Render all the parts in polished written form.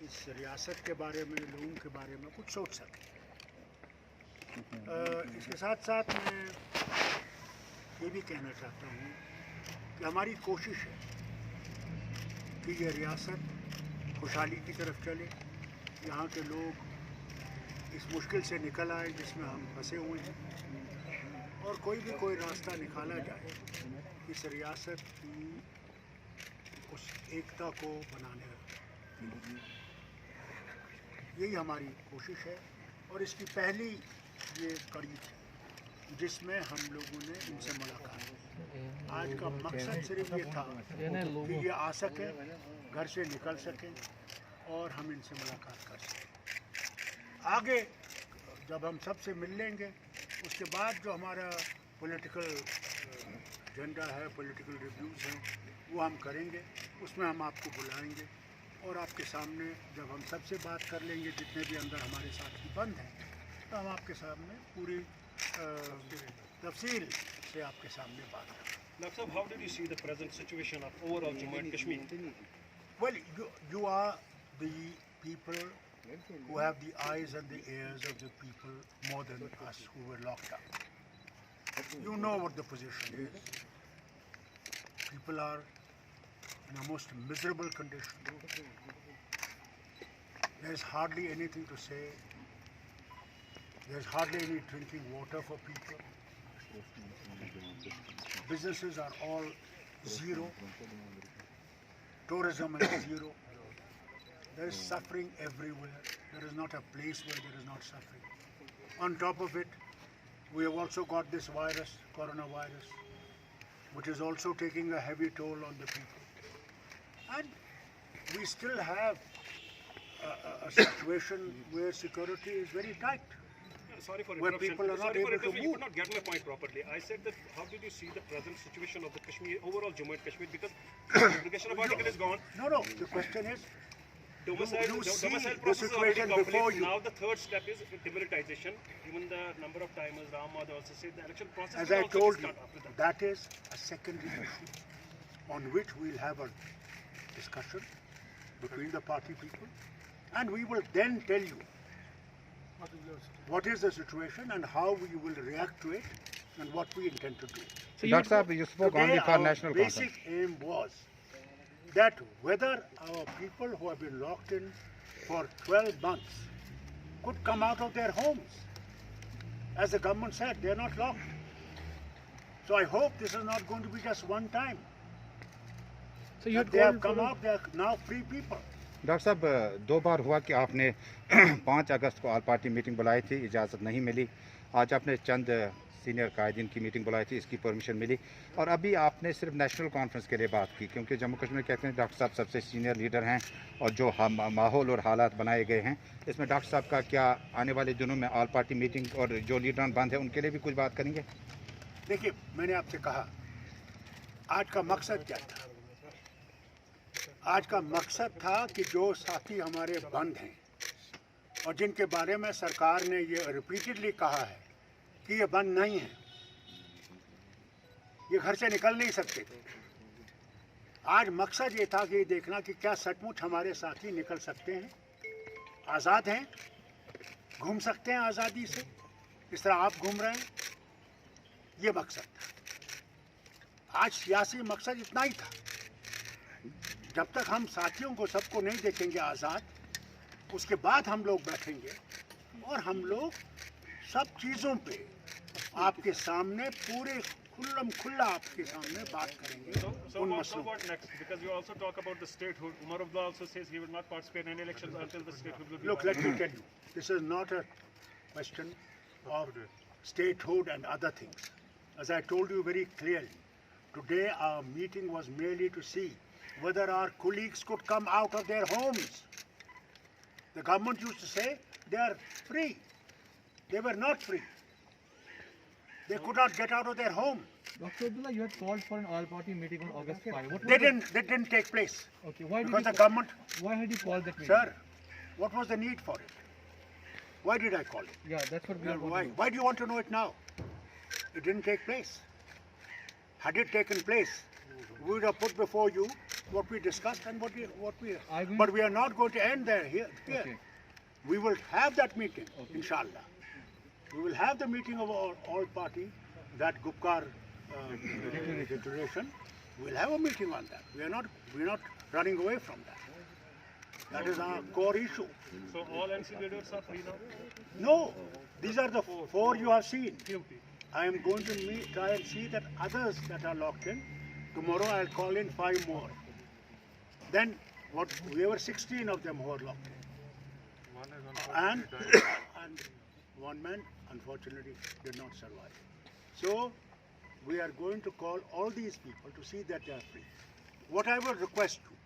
इस रियासत के बारे में, लोगों के बारे में कुछ सोच सकें। इसके साथ साथ मैं ये भी कहना चाहता हूँ कि हमारी कोशिश है कि ये रियासत खुशहाली की तरफ चले, यहाँ के लोग इस मुश्किल से निकल आए जिसमें हम फंसे हुए हैं, और कोई रास्ता निकाला जाए इस रियासत की उस एकता को बनाने में। यही हमारी कोशिश है, और इसकी पहली ये कड़ी थी जिसमें हम लोगों ने इनसे मुलाकात की। आज का मकसद सिर्फ ये था कि ये आ सकें, घर से निकल सकें और हम इनसे मुलाकात कर सकें। आगे जब हम सबसे मिल लेंगे, उसके बाद जो हमारा पॉलिटिकल एजेंडा है, पॉलिटिकल रिव्यूज़ हैं, वो हम करेंगे। उसमें हम आपको बुलाएंगे और आपके सामने जब हम सबसे बात कर लेंगे, जितने भी अंदर हमारे साथी बंद हैं, तो हम आपके सामने पूरी तफसील से आपके सामने बात करेंगे। Dr. Saab, how did you see the present situation of overall Jammu and Kashmir? Well, you are the people who have the eyes and the ears of the people more than us who were locked up. You know what the position is. People are in a most miserable condition. There is hardly anything to say. There is hardly any drinking water for people. Businesses are all zero. Tourism is zero. There is suffering everywhere. There is not a place where there is not suffering. On top of it, we have also got this virus, coronavirus, which is also taking a heavy toll on the people. And we still have a situation where security is very tight. Sorry for Where interruption. people are not able to You move. could not get my point properly. I said that how did you see the present situation of the Kashmir, overall Jammu and Kashmir, because the application of article is gone. No, the question is, Domicile you see domicile the process is already situation complete. before you. Now the third step is demilitarization. Even the number of timers, Ram Madhav also said the election process as will I also told you, start after that. that is a secondary issue on which we'll have a discussion between the party people, and we will then tell you what is the situation and how we will react to it and what we intend to do. So Dr. Saab, you spoke Today, only for our national conference. basic aim was that whether our people who have been locked in for 12 months could come out of their homes. As the government said, they are not locked. So I hope this is not going to be just one time. So you That they have come out, they are now free people. Doctor साहब, 2 बार हुआ कि आपने 5 अगस्त को all party meeting बुलाई थी, इजाज़त नहीं मिली। आज आपने चंद सीनियर कायदीन की मीटिंग बुलाई थी, इसकी परमिशन मिली, और अभी आपने सिर्फ नेशनल कॉन्फ्रेंस के लिए बात की, क्योंकि जम्मू कश्मीर कहते हैं डॉक्टर साहब सबसे सीनियर लीडर हैं और जो माहौल और हालात बनाए गए हैं, इसमें डॉक्टर साहब का क्या आने वाले दिनों में ऑल पार्टी मीटिंग और जो लीडरान बंद है उनके लिए भी कुछ बात करेंगे? देखिए, मैंने आपसे कहा आज का मकसद क्या था। आज का मकसद था कि जो साथी हमारे बंद हैं और जिनके बारे में सरकार ने ये रिपीटेडली कहा है कि ये बंद नहीं है, ये घर से निकल नहीं सकते थे। आज मकसद ये था कि ये देखना कि क्या सचमुच हमारे साथी निकल सकते हैं, आज़ाद हैं, घूम सकते हैं आज़ादी से, इस तरह आप घूम रहे हैं। ये मकसद था। आज सियासी मकसद इतना ही था। जब तक हम साथियों को सबको नहीं देखेंगे आज़ाद, उसके बाद हम लोग बैठेंगे और हम लोग सब चीज़ों पे आपके सामने पूरे खुल्ला आपके सामने बात करेंगे। So उन what मसलों next? Because you also talk about the statehood. Umar Abdullah also says he will not participate in any elections until the statehood will be Look, let me tell you, this is not a question of statehood and other things. As I told you very clearly, today our meeting was merely to see whether our colleagues could come out of their homes. The government used to say they are free. They were not free. They could not get out of their home. Dr. Abdullah, you had called for an all-party meeting on August 5. They didn't take place. Okay, Because the government, why had you called that meeting? sir, what was the need for it? Why did I call it? Yeah, that's what we are going to do. Why do you want to know it now? It didn't take place. Had it taken place, we would have put before you what we discussed and what we I will- but we are not going to end there here. Okay. We will have that meeting, inshallah. We will have the meeting of all party, that Gupkar declaration. We'll have a meeting on that. We're not running away from that. That is our core issue. So all NC leaders are free now? No, these are the four you have seen. I am going to try and see that others that are locked in. Tomorrow I'll call in 5 more. Then we were 16 of them who are locked in. And one man unfortunately did not survive. So we are going to call all these people to see that they are free. What I will request you,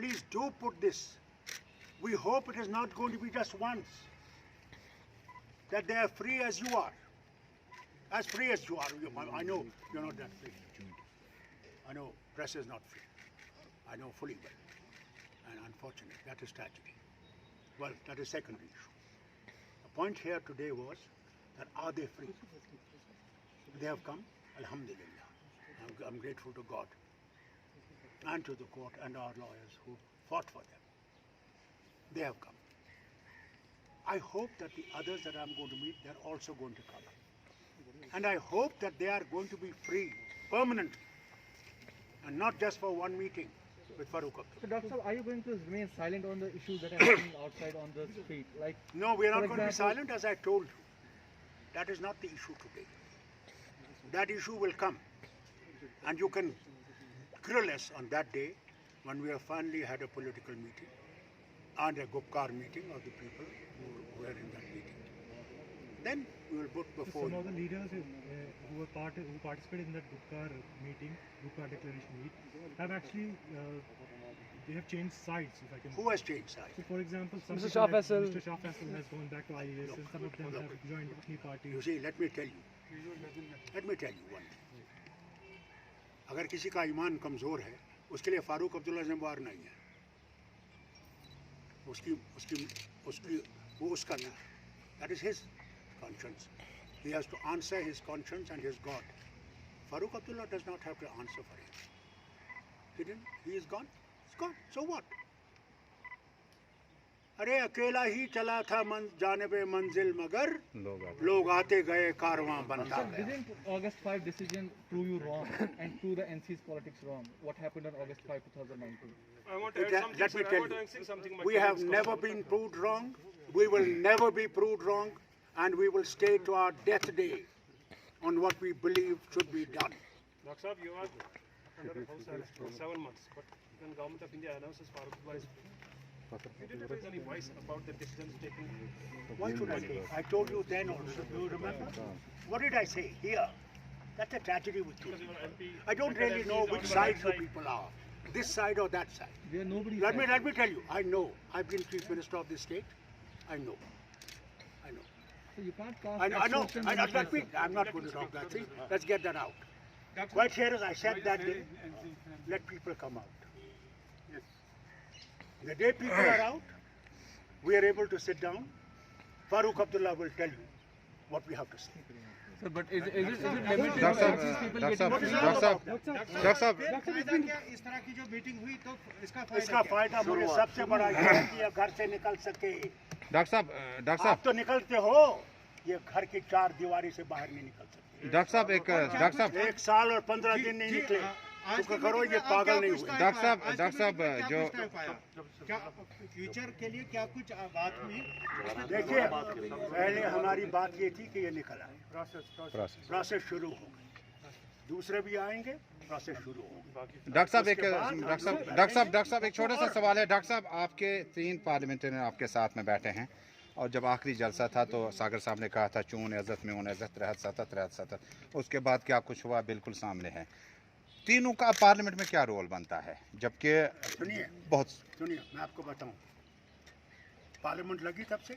please do put this. We hope it is not going to be just once. That they are free as you are. As free as you are. I know you're not that free. I know press is not free. I know fully well. And unfortunately, that is tragedy. Well, that is secondary issue. The point here today was that are they free? They have come, Alhamdulillah. I'm grateful to God and to the court and our lawyers who fought for them. They have come. I hope that the others that I'm going to meet, they're also going to come. And I hope that they are going to be free permanently and not just for one meeting with Farooq Abdullah. So, Dr. Saab, are you going to remain silent on the issues that are happening outside on the street? Like, No, we are not for going to be example- silent, as I told you. That is not the issue today. That issue will come. And you can grill us on that day when we have finally had a political meeting and a Gupkar meeting of the people who were in that meeting. Then we will put before Some of you. the leaders who participated in that Gupkar meeting, Gupkar declaration meet, have actually they have changed sides. If I can. Who has changed sides? So, for example, some Mr. people Shah like Faisal. Mr. Shah Faisal has gone back to IAS, and some of them have joined Apni party. You see, let me tell you one thing. अगर किसी का ईमान कमज़ोर है, उसके लिए फारूक अब्दुल्ला जिम्मेवार नहीं है. वो उसका था. That is his conscience. He has to answer his conscience and his God. Farooq Abdullah does not have to answer for him. He didn't. He is gone. He's gone. So what? अरे अकेला ही चला था जानिबे मंजिल मगर लोग आते गए कारवां बनता Sir, गया. didn't August 5 decision prove you wrong and prove the NC's politics wrong? What happened on August 5, 2019? I want to add something. Let me sir. tell I want to you, add something. My we have colleagues never talked been about. proved wrong. We will never be proved wrong, and we will stay to our death day on what we believe should be done. Dr. Saab, you are under house arrest for 7 months, but when Government of India announces Farooq Abdullah is free, you didn't raise any voice about the decisions taken. What should I say? I told you then also. Do you remember? What did I say here? That's a tragedy with you. Because you were MP. I don't really know which side you people are. This side or that side. We are nobody. Let me tell you. I know. I've been Chief Minister of this state. I know. So you can't pass I know. assertions I on know. the Let me, basis. I'm not going to talk that thing. Let's get that out. Quite here, as I said that day, let people come out. The day people are out, we are able to sit down. Farooq Abdullah will tell you what we have to say. Sir, but is it limited doctor to साहब NC's people doctor साहब getting doctor साहब इस तरह की जो meeting हुई तो इसका इसका फायदा मुझे सबसे बड़ा ये है कि ये घर से निकल सके. डॉक्टर आप साहब तो निकलते हो, ये घर की 4 दीवारी से बाहर नहीं निकल सकते. डॉक्टर साहब डॉक्टर साहब 1 साल और 15 दिन नहीं निकले. तो करो ये पागल नहीं हुए. डॉक्टर साहब जो क्या फ्यूचर के लिए क्या कुछ बात हुई? देखिए, पहले हमारी बात ये थी कि ये निकल आए. प्रोसेस शुरू हो गई. दूसरे भी आएंगे, प्रोसेस शुरू होगा. डॉक्टर साहब एक छोटा सा सवाल है. डॉक्टर साहब आपके 3 पार्लियामेंटेरियन आपके साथ में बैठे हैं और जब आखिरी जलसा था तो सागर साहब ने कहा था चून इज़्ज़त में उन इज़्ज़त रहत सतत. उसके बाद क्या कुछ हुआ बिल्कुल सामने है. तीनों का पार्लियामेंट में क्या रोल बनता है जबकि सुनिए मैं आपको बताऊं. पार्लियामेंट लगी तब से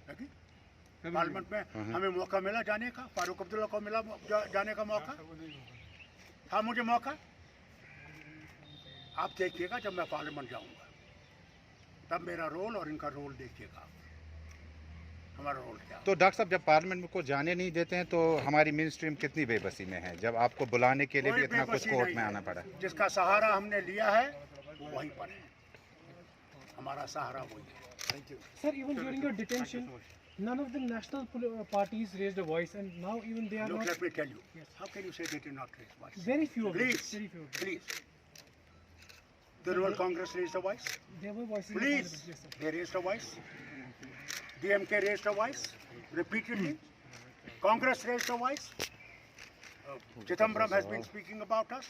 लगी. पार्लियामेंट में हमें मौका मिला जाने का. फारूक अब्दुल्ला को मिला जाने का मौका. था मुझे मौका. आप देखिएगा जब मैं पार्लियामेंट जाऊंगा तब मेरा रोल और इनका रोल देखिएगा. हमारा रोल क्या तो डॉक्टर साहब, जब पार्लियामेंट में को जाने नहीं देते हैं तो हमारी मेन स्ट्रीम कितनी बेबसी में है, जब आपको बुलाने के लिए भी इतना कुछ बेबसी कोर्ट नहीं में है। आना पड़ा। जिसका सहारा हमने लिया है वो वहीं पर है, हमारा सहारा वही है। Sir, even during your detention, none of the national parties raised a voice, and now even they are Look, not. let me tell you, how can you say they did not raise voice? Very few of them. Please, Very few of them. please. The Rural Congress raised a voice. There were voices. in the Please, parliament, yes, sir. they raised a voice. DMK raised a voice repeatedly. Congress raised a voice. Chidambaram has been speaking about us.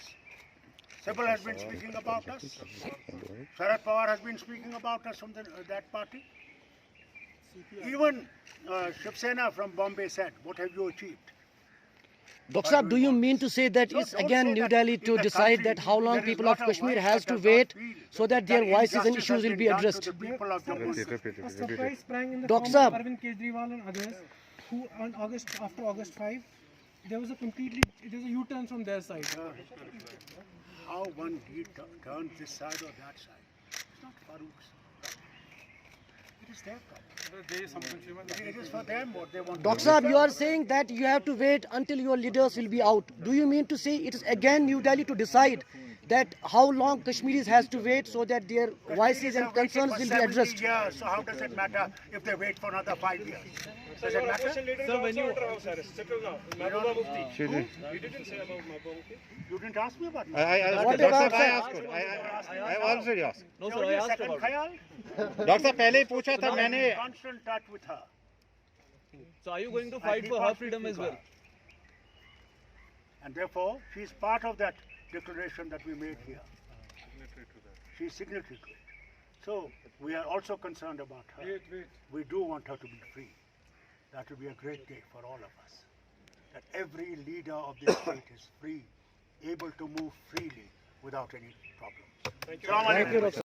Sibal has been speaking about us. Sharad Pawar has been speaking about us from that party. Even Shiv Sena from Bombay said, "What have you achieved?" Dr. Saab, do you mean to say that No, it's don't again say New that Delhi in to the decide country that how long there is people not of a Kashmir voice has that to does not wait feel so that their that voices and injustice issues has will been be done to addressed? the people of Jammu. A surprise sprang in the Dr. form of Saab. Arvind Kejriwal and others, who after August 5, there was a U-turn from their side. How one lead turns this side or that side? It's not Farouk's problem. It is their problem. It is for them what they want. Dr. Saab, you are saying that you have to wait until your leaders will be out. Do you mean to say it is again New Delhi to decide that how long Kashmiris has to wait so that their voices and concerns will be addressed? Years, so how does it matter if they wait for another 5 years? Does it matter? Sir, when you settle now, Mahbooba Mufti. You didn't say about Mahbooba Mufti. You didn't ask me about it. What about I already asked. No, sir, I asked about it. Khayal? Doctor साहब, पहले ही पूछा था मैंने। Constant touch with her. So are you going to I fight keep for on her freedom speaking as to well? her. And therefore, she is part of that declaration that we made here. She is signatory to it. So we are also concerned about her. We do want her to be free. That will be a great day for all of us. That every leader of this state is free, able to move freely without any problems. Thank you, Dr.